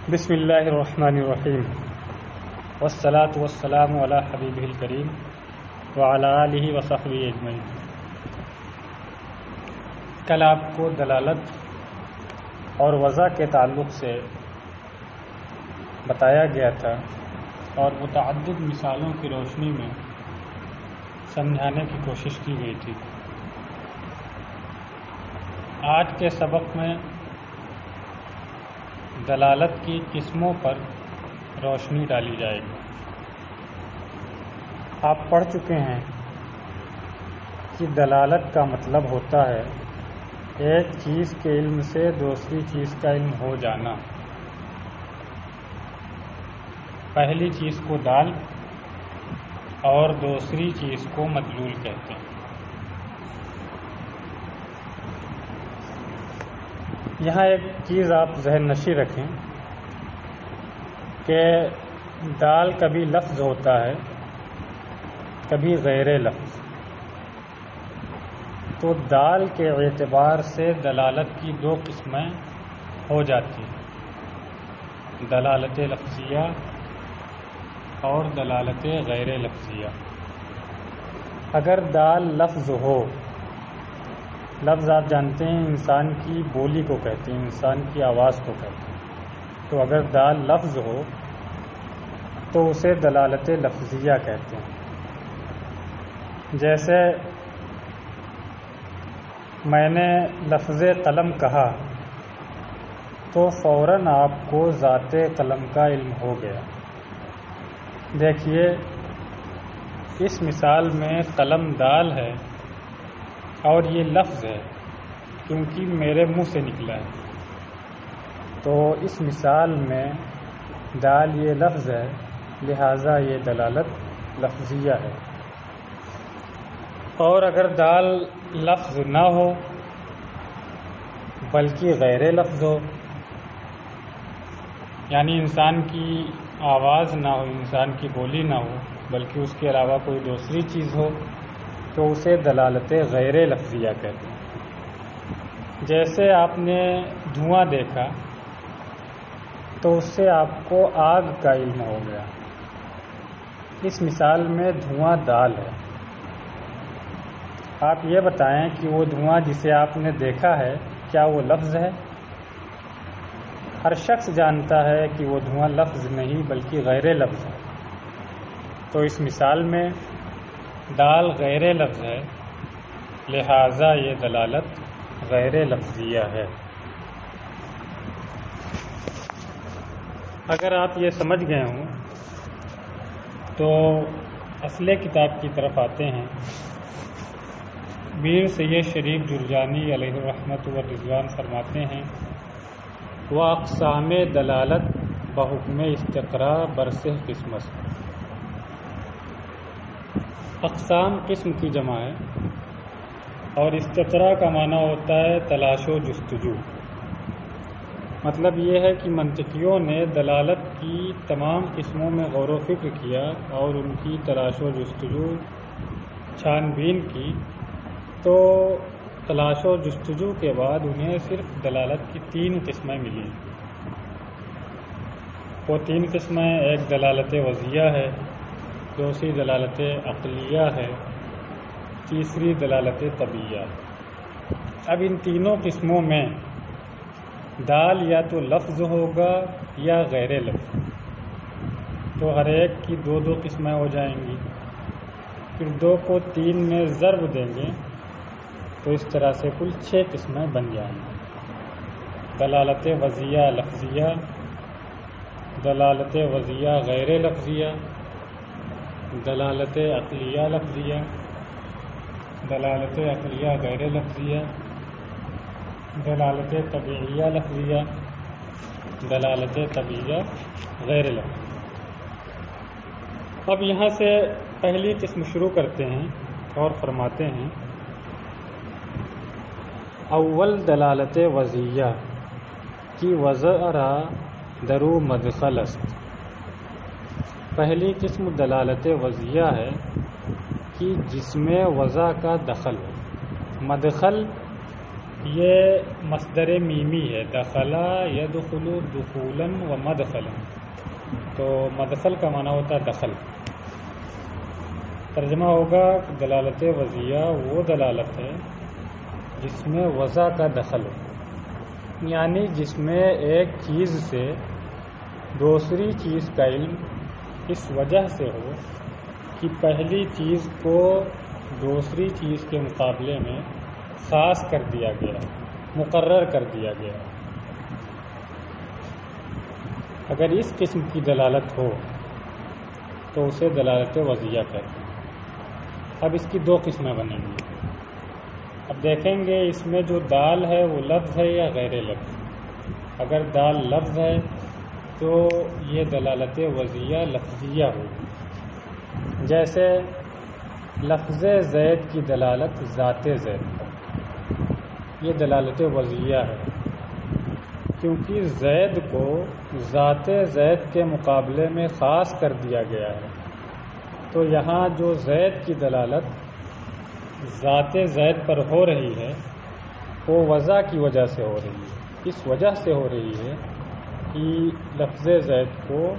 بسم اللہ الرحمن الرحیم والصلاة والسلام علی حبیبہ الکریم وعلی آلہ وصحبہ اجمعین۔ کل آپ کو دلالت اور وضع کے تعلق سے بتایا گیا تھا اور متعدد مثالوں کی روشنی میں سمجھانے کی کوشش کی گئی تھی۔ آج کے سبق میں دلالت کی قسموں پر روشنی ڈالی جائے گی۔ آپ پڑھ چکے ہیں کہ دلالت کا مطلب ہوتا ہے ایک چیز کے علم سے دوسری چیز کا علم ہو جانا۔ پہلی چیز کو دال اور دوسری چیز کو مدلول کہتے ہیں۔ یہاں ایک چیز آپ ذہن نشین رکھیں کہ دال کبھی لفظ ہوتا ہے کبھی غیر لفظ، تو دال کے اعتبار سے دلالت کی دو قسمیں ہو جاتی ہیں، دلالت لفظیہ اور دلالت غیر لفظیہ۔ اگر دال لفظ ہو، لفظ آپ جانتے ہیں انسان کی بولی کو کہتے ہیں، انسان کی آواز کو کہتے ہیں، تو اگر دال لفظ ہو تو اسے دلالت لفظیہ کہتے ہیں۔ جیسے میں نے لفظ قلم کہا تو فوراً آپ کو ذات قلم کا علم ہو گیا۔ دیکھیے اس مثال میں قلم دال ہے اور یہ لفظ ہے کیونکہ میرے منہ سے نکلا ہے، تو اس مثال میں دال یہ لفظ ہے، لہذا یہ دلالت لفظیہ ہے۔ اور اگر دال لفظ نہ ہو بلکہ غیر لفظ ہو، یعنی انسان کی آواز نہ ہو، انسان کی بولی نہ ہو، بلکہ اس کے علاوہ کوئی دوسری چیز ہو، تو اسے دلالت غیر لفظیہ کہتے ہیں۔ جیسے آپ نے دھواں دیکھا تو اس سے آپ کو آگ کا علم ہو گیا۔ اس مثال میں دھواں دال ہے۔ آپ یہ بتائیں کہ وہ دھواں جسے آپ نے دیکھا ہے کیا وہ لفظ ہے؟ ہر شخص جانتا ہے کہ وہ دھواں لفظ نہیں بلکہ غیر لفظ ہے، تو اس مثال میں دال غیر لفظ ہے، لہذا یہ دلالت غیر لفظیہ ہے۔ اگر آپ یہ سمجھ گئے ہوں تو اصل کتاب کی طرف آتے ہیں۔ میر سید شریف جرجانی علیہ الرحمۃ والرضوان فرماتے ہیں وَأَقْسَامِ دلالت بحکم استقراء برسہ قسمت۔ اقسام قسم کی جمع ہے اور استقراء کا معنی ہوتا ہے تلاش و جستجو۔ مطلب یہ ہے کہ منطقیوں نے دلالت کی تمام قسموں میں غور و فکر کیا اور ان کی تلاش و جستجو چھان بین کی، تو تلاش و جستجو کے بعد انہیں صرف دلالت کی 3 قسمیں ملی۔ وہ 3 قسمیں ایک دلالت وضعیہ ہے، دوسری دلالت عقلیہ ہے، تیسری دلالت طبیعیہ۔ اب ان تینوں قسموں میں دال یا تو لفظ ہوگا یا غیر لفظ، تو ہر ایک کی 2 قسمیں ہو جائیں گی، پھر 2 کو 3 میں ضرب دیں گے تو اس طرح سے کل 6 قسمیں بن جائیں گی۔ دلالت وضعیہ لفظیہ، دلالت وضعیہ غیر لفظیہ، دلالت عقلیہ لفظیہ، دلالت عقلیہ غیر لفظیہ، دلالت طبیعیہ لفظیہ، دلالت طبیعیہ غیر لفظیہ۔ اب یہاں سے پہلی قسم شروع کرتے ہیں اور فرماتے ہیں اول دلالت وضعیہ کی وضع را درو مدخل است۔ پہلی قسم دلالت وضعیہ ہے کہ جس میں وضع کا دخل ہو۔ مدخل یہ مصدر میمی ہے، دخلا یدخل دخولا و مدخلا، تو مدخل کا معنی ہوتا ہے دخل۔ ترجمہ ہوگا دلالت وضعیہ وہ دلالت ہے جس میں وضع کا دخل ہو، یعنی جس میں ایک چیز سے دوسری چیز کا علم اس وجہ سے ہو کہ پہلی چیز کو دوسری چیز کے مقابلے میں خاص کر دیا گیا، مقرر کر دیا گیا۔ اگر اس قسم کی دلالت ہو تو اسے دلالت وضعیہ کہتے ہیں۔ اب اس کی دو قسمیں بنیں گی۔ اب دیکھیں گے اس میں جو دال ہے وہ لفظ ہے یا غیر لفظ۔ اگر دال لفظ ہے تو یہ دلالت وضعیہ لفظیہ ہوگی، جیسے لفظ زید کی دلالت ذات زید پر، یہ دلالت وضعیہ ہے کیونکہ زید کو ذات زید کے مقابلے میں خاص کر دیا گیا ہے، تو یہاں جو زید کی دلالت ذات زید پر ہو رہی ہے وہ وضع کی وجہ سے ہو رہی ہے، اس وجہ سے ہو رہی ہے کہ لفظ زید کو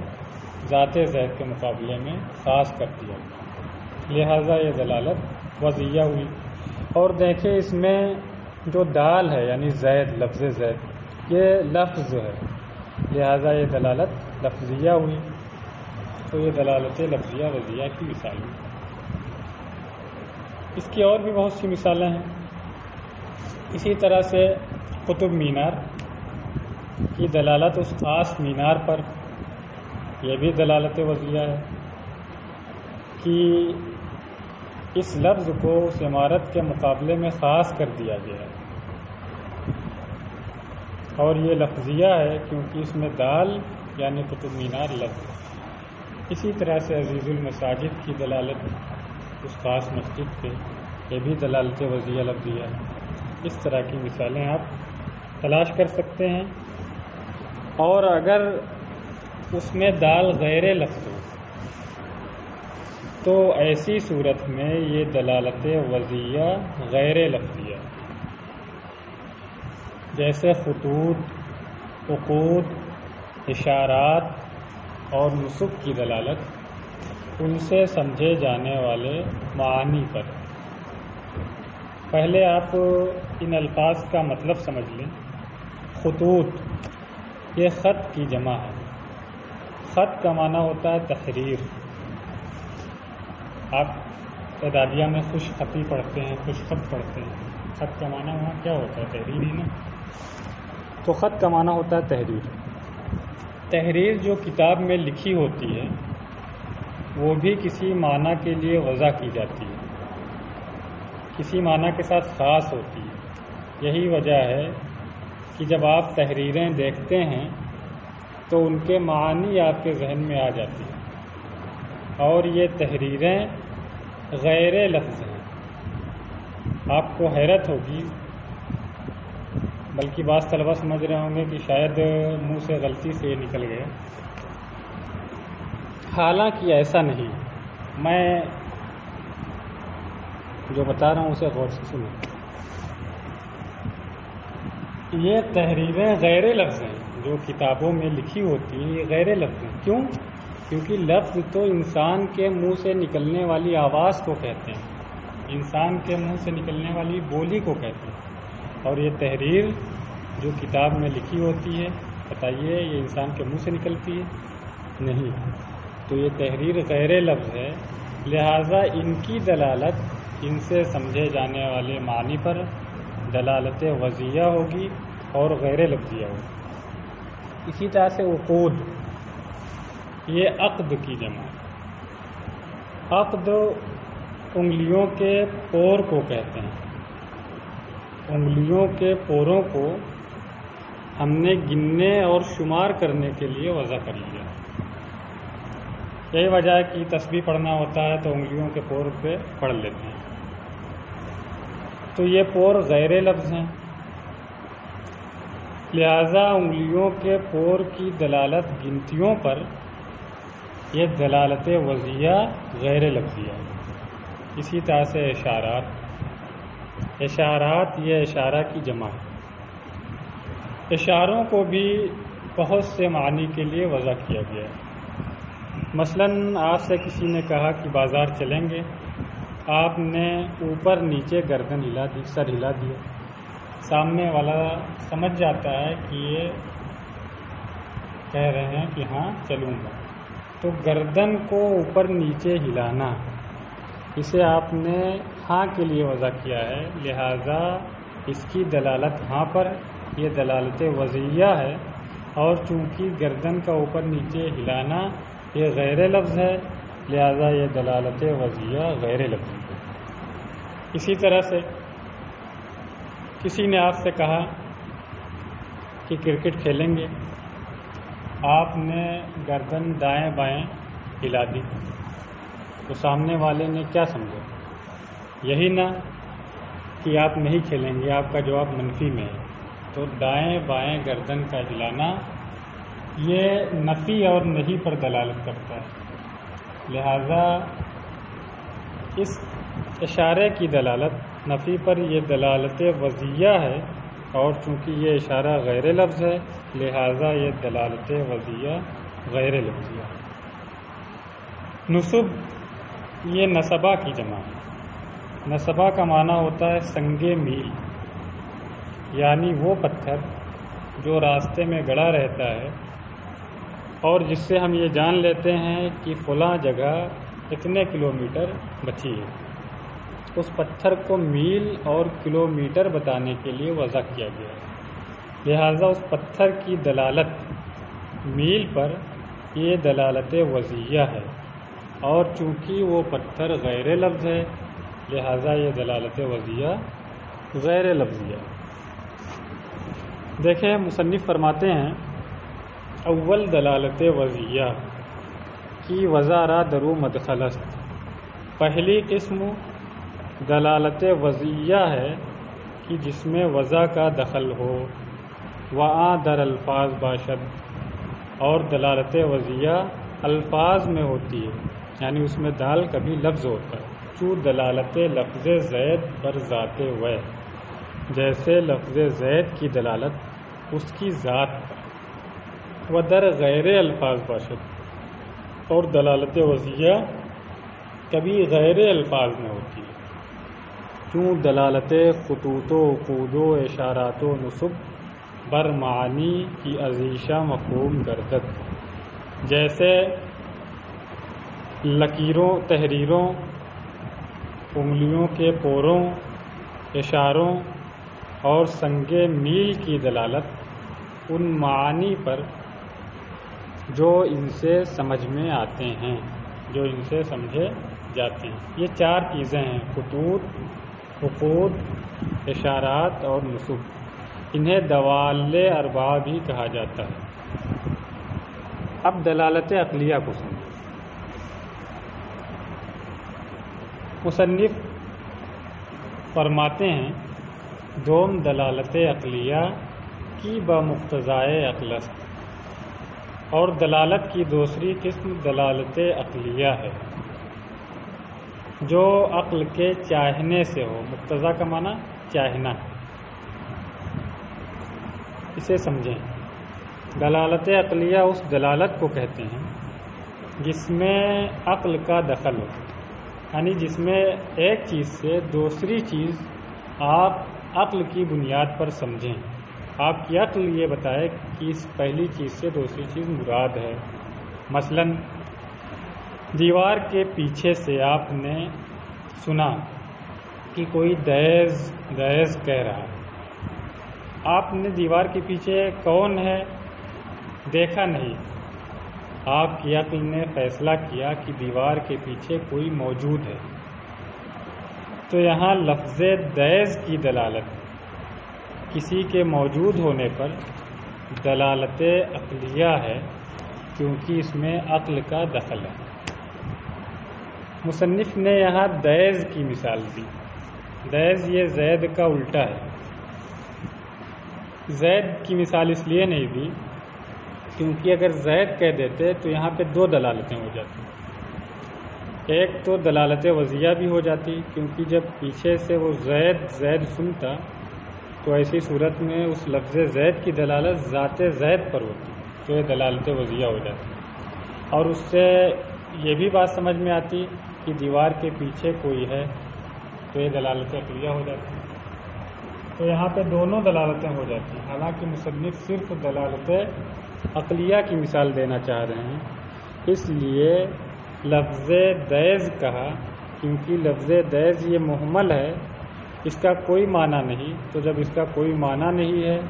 ذات زید کے مقابلے میں خاص کر دیا گیا، لہذا یہ دلالت وضعیہ ہوئی۔ اور دیکھیں اس میں جو دال ہے یعنی زید، لفظ زید یہ لفظ ہے، لہذا یہ دلالت لفظیہ ہوئی، تو یہ دلالت لفظیہ وضعیہ کی مثال ہوئی۔ اس کی اور بھی بہت سی مثالیں ہیں۔ اسی طرح سے قطب مینار کی دلالت اس خاص مینار پر، یہ بھی دلالت وضعیہ ہے کہ اس لفظ کو اس عمارت کے مقابلے میں خاص کر دیا گیا ہے، اور یہ لفظیہ ہے کیونکہ اس میں دال یعنی قطب مینار لفظ ہے۔ اسی طرح سے عزیز المساجد کی دلالت اس خاص مسجد پہ، یہ بھی دلالت وضعیہ لفظیہ ہے۔ اس طرح کی مثالیں آپ تلاش کر سکتے ہیں، اور اگر اس میں دال غیر لفظ ہو تو ایسی صورت میں یہ دلالت وضعیہ غیر لفظیہ، جیسے خطوط، عقود، اشارات اور نسب کی دلالت ان سے سمجھے جانے والے معانی پر۔ پہلے آپ ان الفاظ کا مطلب سمجھ لیں۔ خطوط یہ خط کی جمع ہے، خط کا معنی ہوتا ہے تحریر۔ آپ اعدادیہ میں خوش خطی پڑھتے ہیں، خوش خط پڑھتے ہیں، خط کا معنی وہاں کیا ہوتا ہے؟ تحریر ہی نا۔ تو خط کا معنی ہوتا ہے تحریر۔ تحریر جو کتاب میں لکھی ہوتی ہے وہ بھی کسی معنی کے لیے وضع کی جاتی ہے، کسی معنی کے ساتھ خاص ہوتی ہے۔ یہی وجہ ہے کہ جب آپ تحریریں دیکھتے ہیں تو ان کے معانی آپ کے ذہن میں آ جاتی ہیں، اور یہ تحریریں غیر لفظ ہیں۔ آپ کو حیرت ہوگی، بلکہ بعض طلبہ سمجھ رہے ہوں گے کہ شاید منہ سے غلطی سے یہ نکل گیا، حالانکہ ایسا نہیں۔ میں جو بتا رہا ہوں اسے غور سے سنیں۔ یہ تحریریں غیر لفظ ہیں، جو کتابوں میں لکھی ہوتی ہیں یہ غیر لفظ ہیں۔ کیوں؟ کیونکہ لفظ تو انسان کے منہ سے نکلنے والی آواز کو کہتے ہیں، انسان کے منہ سے نکلنے والی بولی کو کہتے ہیں، اور یہ تحریر جو کتاب میں لکھی ہوتی ہے، بتائیے یہ انسان کے منہ سے نکلتی ہے؟ نہیں۔ تو یہ تحریر غیر لفظ ہے، لہذا ان کی دلالت ان سے سمجھے جانے والے معنی پر دلالت وضعیہ ہوگی اور غیر لفظیہ ہوگی۔ اسی طرح سے عقود یہ عقد کی جمع ہے۔ عقد انگلیوں کے پور کو کہتے ہیں۔ انگلیوں کے پوروں کو ہم نے گننے اور شمار کرنے کے لیے وضع کر لیا۔ یہی وجہ ہے کہ تسبیح پڑھنا ہوتا ہے تو انگلیوں کے پور پہ پڑھ لیتے ہیں۔ تو یہ پور غیر لفظ ہیں، لہذا انگلیوں کے پور کی دلالت گنتیوں پر یہ دلالت وضعیہ غیر لفظیہ ہے۔ اسی طرح سے اشارات، اشارات یہ اشارہ کی جمع ہے۔ اشاروں کو بھی بہت سے معنی کے لیے وضع کیا گیا ہے۔ مثلاً آپ سے کسی نے کہا کہ بازار چلیں گے، آپ نے اوپر نیچے گردن ہلا دی، سر ہلا دیا، سامنے والا سمجھ جاتا ہے کہ یہ کہہ رہے ہیں کہ ہاں چلوں گا، تو گردن کو اوپر نیچے ہلانا اسے آپ نے ہاں کے لیے وضع کیا ہے، لہذا اس کی دلالت ہاں پر، یہ دلالت وضعیہ ہے، اور چونکہ گردن کا اوپر نیچے ہلانا یہ غیر لفظ ہے، لہذا یہ دلالت وضعیہ غیر لفظی ہے۔ اسی طرح سے کسی نے آپ سے کہا کہ کرکٹ کھیلیں گے، آپ نے گردن دائیں بائیں ہلا دی، تو سامنے والے نے کیا سمجھا؟ یہی نہ کہ آپ نہیں کھیلیں گے، آپ کا جواب منفی میں ہے، تو دائیں بائیں گردن کا ہلانا یہ نفی اور نہیں پر دلالت کرتا ہے، لہذا اس اشارے کی دلالت نفی پر یہ دلالت وضعیہ ہے، اور چونکہ یہ اشارہ غیر لفظ ہے لہذا یہ دلالت وضعیہ غیر لفظیہ ہے۔ نصب یہ نصبہ کی جمع ہے۔ نصبہ کا معنی ہوتا ہے سنگ میل، یعنی وہ پتھر جو راستے میں گڑا رہتا ہے اور جس سے ہم یہ جان لیتے ہیں کہ فلاں جگہ اتنے کلومیٹر بچی ہے، اس پتھر کو میل اور کلومیٹر بتانے کے لیے وضع کیا گیا ہے، لہذا اس پتھر کی دلالت میل پر یہ دلالت وضعیہ ہے، اور چونکہ وہ پتھر غیر لفظ ہے لہذا یہ دلالت وضعیہ غیر لفظیہ ہے۔ دیکھیں مصنف فرماتے ہیں اول دلالت وضعیہ کی وضع را درو مدخل است۔ پہلی قسم دلالت وضعیہ ہے کہ جس میں وضع کا دخل ہو، وآ در الفاظ باشد، اور دلالت وضعیہ الفاظ میں ہوتی ہے، یعنی اس میں دال کبھی لفظ ہوتا ہے، چو دلالت لفظ زید بر ذات وے، جیسے لفظ زید کی دلالت اس کی ذات پر، و در غیر الفاظ باشد، اور دلالت وضعیہ کبھی غیر الفاظ میں ہوتی ہے، چوں دلالت خطوط و عقود و اشارات و نصب بر معانی کی ازیشہ مفہوم گردد، جیسے لکیروں، تحریروں، انگلیوں کے پوروں، اشاروں اور سنگ میل کی دلالت ان معانی پر جو ان سے سمجھ میں آتے ہیں، جو ان سے سمجھے جاتے ہیں۔ یہ چار چیزیں ہیں، خطوط، عقود، اشارات اور نصب، انہیں دوال اربعہ بھی کہا جاتا ہے۔ اب دلالت عقلیہ کو سمجھیں۔ مصنف فرماتے ہیں دوم دلالت عقلیہ کی بمقتضائے عقل است، اور دلالت کی دوسری قسم دلالت عقلیہ ہے جو عقل کے چاہنے سے ہو۔ مقتضا کا معنی چاہنا، اسے سمجھیں۔ دلالت عقلیہ اس دلالت کو کہتے ہیں جس میں عقل کا دخل ہو، یعنی جس میں ایک چیز سے دوسری چیز آپ عقل کی بنیاد پر سمجھیں، آپ کی عقل یہ بتائے کہ اس پہلی چیز سے دوسری چیز مراد ہے۔ مثلا دیوار کے پیچھے سے آپ نے سنا کہ کوئی دہیز دہیز کہہ رہا ہے، آپ نے دیوار کے پیچھے کون ہے دیکھا نہیں، آپ کی عقل نے فیصلہ کیا کہ دیوار کے پیچھے کوئی موجود ہے، تو یہاں لفظ دہیز کی دلالت کسی کے موجود ہونے پر دلالت عقلیہ ہے، کیونکہ اس میں عقل کا دخل ہے۔ مصنف نے یہاں دہیز کی مثال دی۔ دہیز یہ زید کا الٹا ہے۔ زید کی مثال اس لیے نہیں دی کیونکہ اگر زید کہہ دیتے تو یہاں پہ دو دلالتیں ہو جاتی، ایک تو دلالت وضعیہ بھی ہو جاتی، کیونکہ جب پیچھے سے وہ زید سنتا تو ایسی صورت میں اس لفظ زید کی دلالت ذات زید پر ہوتی، تو یہ دلالت وضعیہ ہو جاتی۔ اور اس سے یہ بھی بات سمجھ میں آتی کہ دیوار کے پیچھے کوئی ہے، تو یہ دلالت عقلیہ ہو جاتی۔ تو یہاں پہ دونوں دلالتیں ہو جاتی، حالانکہ مصنف صرف دلالت عقلیہ کی مثال دینا چاہ رہے ہیں، اس لیے لفظ دیز کہا، کیونکہ لفظ دیز یہ مہمل ہے، اس کا کوئی معنی نہیں۔ تو جب اس کا کوئی معنی نہیں ہے،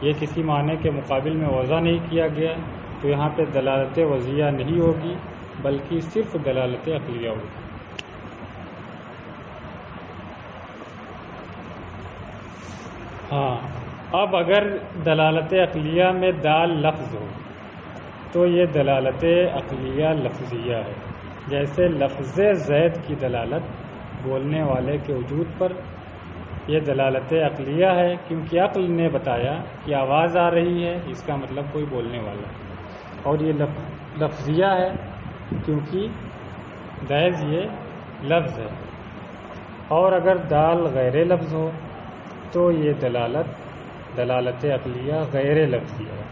یہ کسی معنی کے مقابل میں وضع نہیں کیا گیا، تو یہاں پہ دلالت وضعیہ نہیں ہوگی بلکہ صرف دلالت عقلیہ ہوگی۔ ہاں، اب اگر دلالت عقلیہ میں دال لفظ ہو تو یہ دلالت عقلیہ لفظیہ ہے۔ جیسے لفظ زید کی دلالت بولنے والے کے وجود پر، یہ دلالت عقلیہ ہے، کیونکہ عقل نے بتایا کہ آواز آ رہی ہے، اس کا مطلب کوئی بولنے والا ہے۔ اور یہ لفظیہ ہے کیونکہ دیز یہ لفظ ہے۔ اور اگر دال غیر لفظ ہو تو یہ دلالت عقلیہ غیر لفظیہ ہے۔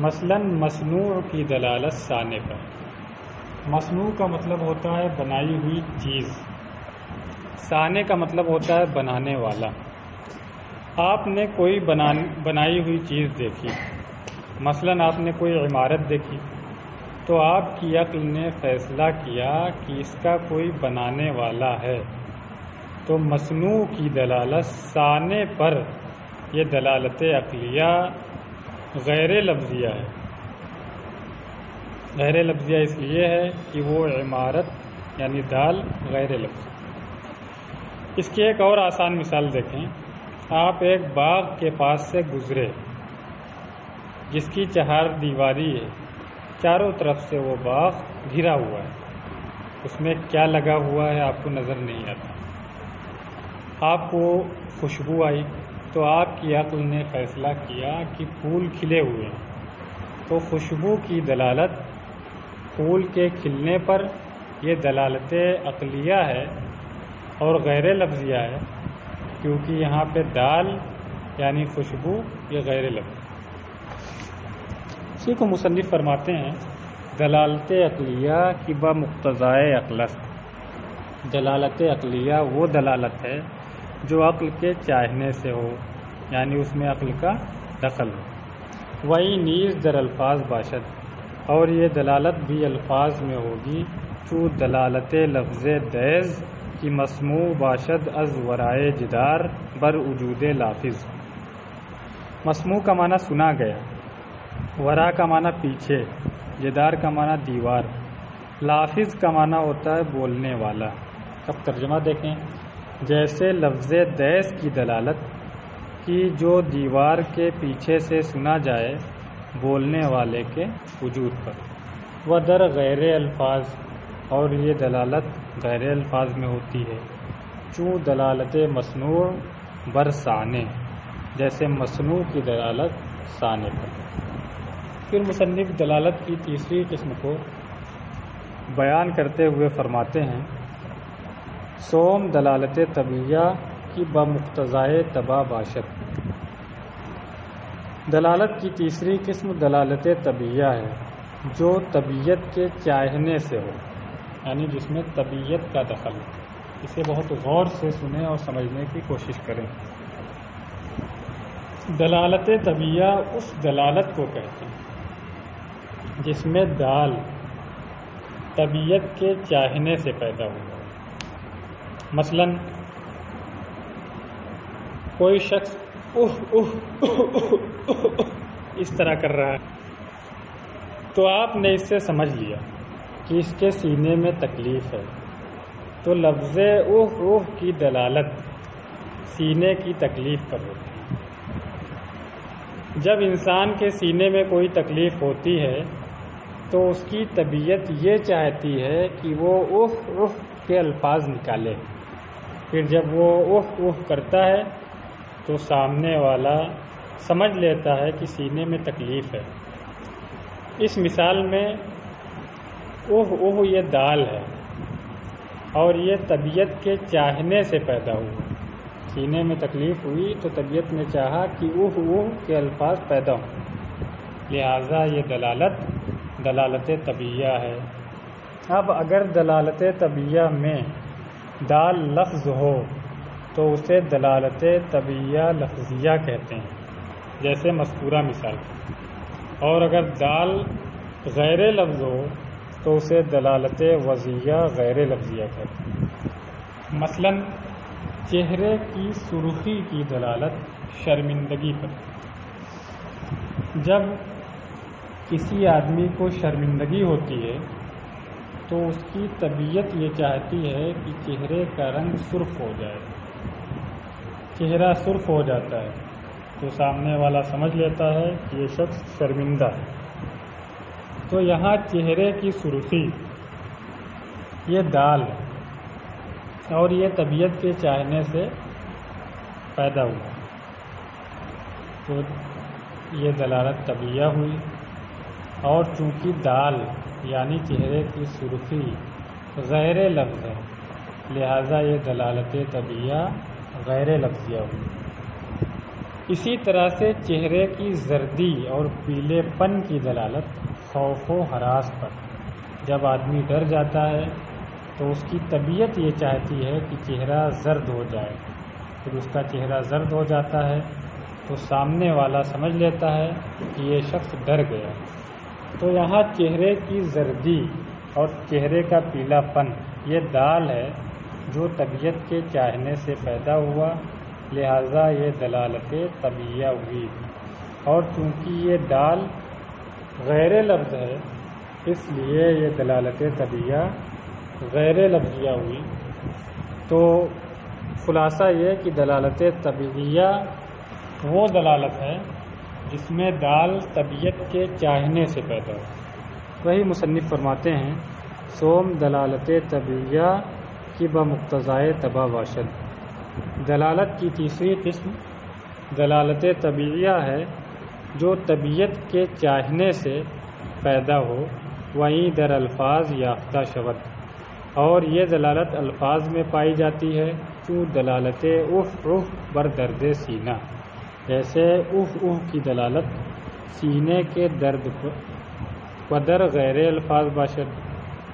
مثلا مصنوع کی دلالت صانع پر۔ مصنوع کا مطلب ہوتا ہے بنائی ہوئی چیز، صانع کا مطلب ہوتا ہے بنانے والا۔ آپ نے کوئی بنائی ہوئی چیز دیکھی، مثلا آپ نے کوئی عمارت دیکھی، تو آپ کی عقل نے فیصلہ کیا کہ اس کا کوئی بنانے والا ہے، تو مصنوع کی دلالت صانع پر یہ دلالت عقلیہ غیر لفظیہ ہے۔ غیر لفظیہ اس لیے ہے کہ وہ عمارت یعنی دال غیر لفظی۔ اس کی ایک اور آسان مثال دیکھیں۔ آپ ایک باغ کے پاس سے گزرے جس کی چہار دیواری ہے، چاروں طرف سے وہ باغ گھرا ہوا ہے، اس میں کیا لگا ہوا ہے آپ کو نظر نہیں آتا۔ آپ کو خوشبو آئی تو آپ کی عقل نے فیصلہ کیا کہ پھول کھلے ہوئے ہیں، تو خوشبو کی دلالت پھول کے کھلنے پر یہ دلالت عقلیہ ہے اور غیر لفظیہ ہے، کیونکہ یہاں پہ دال یعنی خوشبو یہ غیر لفظ۔ اسی کو مصنف فرماتے ہیں دلالت عقلیہ کی بمقتضائے عقل است۔ دلالت عقلیہ وہ دلالت ہے جو عقل کے چاہنے سے ہو، یعنی اس میں عقل کا دخل ہو۔ وہی نیز در الفاظ باشد، اور یہ دلالت بھی الفاظ میں ہوگی، چو دلالت لفظ دیز کی مسموع باشد از ورائے جدار بر وجود لافظ۔ مسموع کا معنی سنا گیا، ورا کا معنی پیچھے، جدار کا معنی دیوار، لافظ کا معنی ہوتا ہے بولنے والا۔ اب ترجمہ دیکھیں۔ جیسے لفظ دیس کی دلالت کی جو دیوار کے پیچھے سے سنا جائے بولنے والے کے وجود پر، وہ در غیر الفاظ، اور یہ دلالت غیر الفاظ میں ہوتی ہے، چوں دلالت مصنوع بر صانع، جیسے مصنوع کی دلالت صانع پر۔ پھر مصنف دلالت کی تیسری قسم کو بیان کرتے ہوئے فرماتے ہیں سوم دلالت طبیعہ کی بمقتضائے طبع باشد۔ دلالت کی تیسری قسم دلالت طبیعہ ہے جو طبیعت کے چاہنے سے ہو، یعنی جس میں طبیعت کا دخل ہو۔ اسے بہت غور سے سنیں اور سمجھنے کی کوشش کریں۔ دلالت طبیعہ اس دلالت کو کہتے ہیں جس میں دال طبیعت کے چاہنے سے پیدا ہوا۔ مثلا کوئی شخص اس طرح کر رہا ہے تو آپ نے اس سے سمجھ لیا کہ اس کے سینے میں تکلیف ہے، تو لفظ کی دلالت سینے کی تکلیف پر ہوتی ہے۔ جب انسان کے سینے میں کوئی تکلیف ہوتی ہے تو اس کی طبیعت یہ چاہتی ہے کہ وہ کے الفاظ نکالے، پھر جب وہ کرتا ہے تو سامنے والا سمجھ لیتا ہے کہ سینے میں تکلیف ہے۔ اس مثال میں یہ دال ہے اور یہ طبیعت کے چاہنے سے پیدا ہوا. سینے میں تکلیف ہوئی تو طبیعت نے چاہا کہ اوہ اوہ کے الفاظ پیدا ہوں، لہٰذا یہ دلالت طبیعیہ ہے. اب اگر دلالت طبیعیہ میں دال لفظ ہو تو اسے دلالت طبیعیہ لفظیہ کہتے ہیں، جیسے مذکورہ مثال. اور اگر دال غیر لفظ ہو تو اسے دلالت وضعیہ غیر لفظیہ کہتے ہیں. مثلا چہرے کی سرخی کی دلالت شرمندگی پر. جب کسی آدمی کو شرمندگی ہوتی ہے تو اس کی طبیعت یہ چاہتی ہے کہ چہرے کا رنگ سرخ ہو جائے. چہرہ سرخ ہو جاتا ہے تو سامنے والا سمجھ لیتا ہے کہ یہ شخص شرمندہ ہے. تو یہاں چہرے کی سرخی یہ دال ہے اور یہ طبیعت کے چاہنے سے پیدا ہوا، تو یہ دلالت طبیعیہ ہوئی. اور چونکہ دال یعنی چہرے کی سرخی غیر لفظ ہے، لہذا یہ دلالت طبیعیہ غیر لفظیہ ہوئی. اسی طرح سے چہرے کی زردی اور پیلے پن کی دلالت خوف و ہراس پر. جب آدمی ڈر جاتا ہے تو اس کی طبیعت یہ چاہتی ہے کہ چہرہ زرد ہو جائے. پھر اس کا چہرہ زرد ہو جاتا ہے تو سامنے والا سمجھ لیتا ہے کہ یہ شخص ڈر گیا. تو یہاں چہرے کی زردی اور چہرے کا پیلا پن یہ دال ہے جو طبیعت کے چاہنے سے پیدا ہوا، لہذا یہ دلالت طبیعیہ ہوئی. اور چونکہ یہ دال غیر لفظ ہے اس لیے یہ دلالت طبیعیہ غیر لفظیہ ہوئی. تو خلاصہ یہ کہ دلالت طبیعیہ وہ دلالت ہے جس میں دال طبیعت کے چاہنے سے پیدا ہو. وہی مصنف فرماتے ہیں سوم دلالت طبیعیہ کی بمقتضائے تبا باشد. دلالت کی تیسری قسم دلالت طبیعیہ ہے جو طبیعت کے چاہنے سے پیدا ہو، وہیں در الفاظ یافتہ شود. اور یہ دلالت الفاظ میں پائی جاتی ہے، چوں دلالت اف اف بر درد سینہ، جیسے اف اف کی دلالت سینے کے درد پر در غیر الفاظ باشد.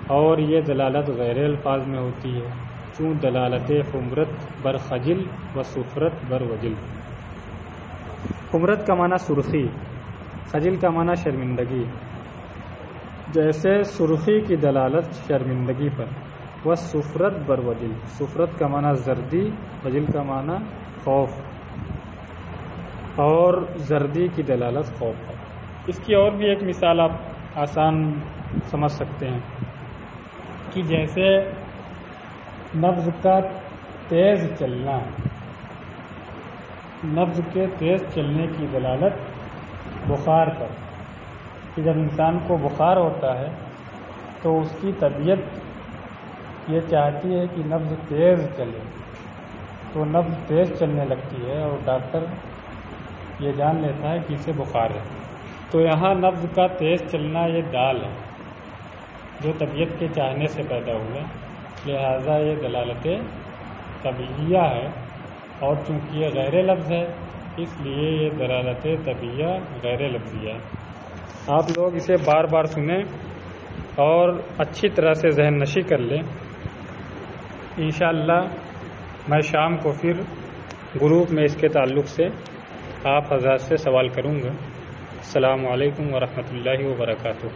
اور یہ دلالت غیر الفاظ میں ہوتی ہے، چوں دلالت حمرت بر خجل و صفرت بر وجل. حمرت کا معنی سرخی، خجل کا معنی شرمندگی. جیسے سرخی کی دلالت شرمندگی پر، و صفرت بر وجل، صفرت کا معنی زردی، وجل کا معنی خوف، اور زردی کی دلالت خوف پر. اس کی اور بھی ایک مثال آپ آسان سمجھ سکتے ہیں کہ جیسے نبض کا تیز چلنا، نبض کے تیز چلنے کی دلالت بخار پر، کہ جب انسان کو بخار ہوتا ہے تو اس کی طبیعت یہ چاہتی ہے کہ نبض تیز چلے، تو نبض تیز چلنے لگتی ہے اور ڈاکٹر یہ جان لیتا ہے کہ اسے بخار ہے. تو یہاں نبض کا تیز چلنا یہ دال ہے جو طبیعت کے چاہنے سے پیدا ہوا، لہذا یہ دلالت طبیعیہ ہے. اور چونکہ یہ غیر لفظ ہے اس لیے یہ دلالت طبیعیہ غیر لفظیہ ہے. آپ لوگ اسے بار بار سنیں اور اچھی طرح سے ذہن نشی کر لیں. انشاءاللہ میں شام کو پھر گروپ میں اس کے تعلق سے آپ حضرات سے سوال کروں گا. السلام علیکم ورحمۃ اللہ وبرکاتہ.